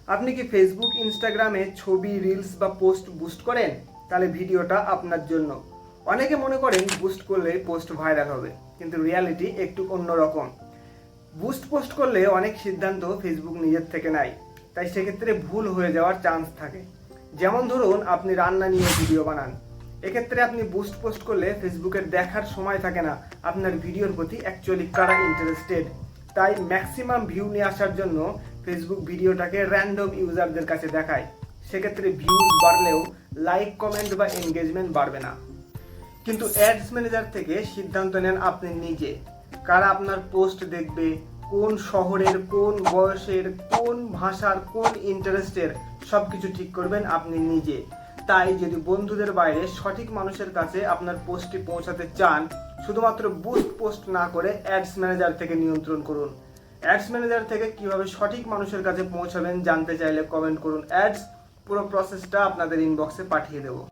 আপনি কি ফেসবুক ইনস্টাগ্রামে ছবি রিলস বা পোস্ট বুস্ট করেন? তাহলে ভিডিওটা আপনার জন্য। অনেকে মনে করেন বুস্ট করলে পোস্ট ভাইরাল হবে, কিন্তু রিয়ালিটি একটু অন্যরকম। বুস্ট পোস্ট করলে অনেক সিদ্ধান্ত ফেসবুক নিজের থেকে নেয়, তাই সেক্ষেত্রে ভুল হয়ে যাওয়ার চান্স থাকে। যেমন ধরুন, আপনি রান্না নিয়ে ভিডিও বানান, এক্ষেত্রে আপনি বুস্ট পোস্ট করলে ফেসবুকের দেখার সময় থাকে না আপনার ভিডিওর প্রতি অ্যাকচুয়ালি কারা ইন্টারেস্টেড। তাই ম্যাক্সিমাম ভিউ নিয়ে আসার জন্য ফেসবুক ভিডিওটাকে র্যান্ডম ইউজারদের কাছে দেখায়। সেক্ষেত্রে ভিউজ বাড়লেও লাইক কমেন্ট বা এনগেজমেন্ট বাড়বে না। কিন্তু অ্যাডস ম্যানেজার থেকে সিদ্ধান্ত নেন আপনি নিজে। কারা আপনার পোস্ট দেখবে, কোন শহরের, কোন বয়সের, কোন ভাষার, কোন ইন্টারেস্টের, সব কিছু ঠিক করবেন আপনি নিজে। তাই যদি বন্ধুদের বাইরে সঠিক মানুষের কাছে আপনার পোস্টটি পৌঁছাতে চান, শুধুমাত্র বুস্ট পোস্ট না করে অ্যাডস ম্যানেজার থেকে নিয়ন্ত্রণ করুন। অ্যাডস ম্যানেজার থেকে কিভাবে সঠিক মানুষের কাছে পৌঁছাবেন জানতে চাইলে কমেন্ট করুন অ্যাডস, পুরো প্রসেসটা আপনাদের ইনবক্সে পাঠিয়ে দেবো।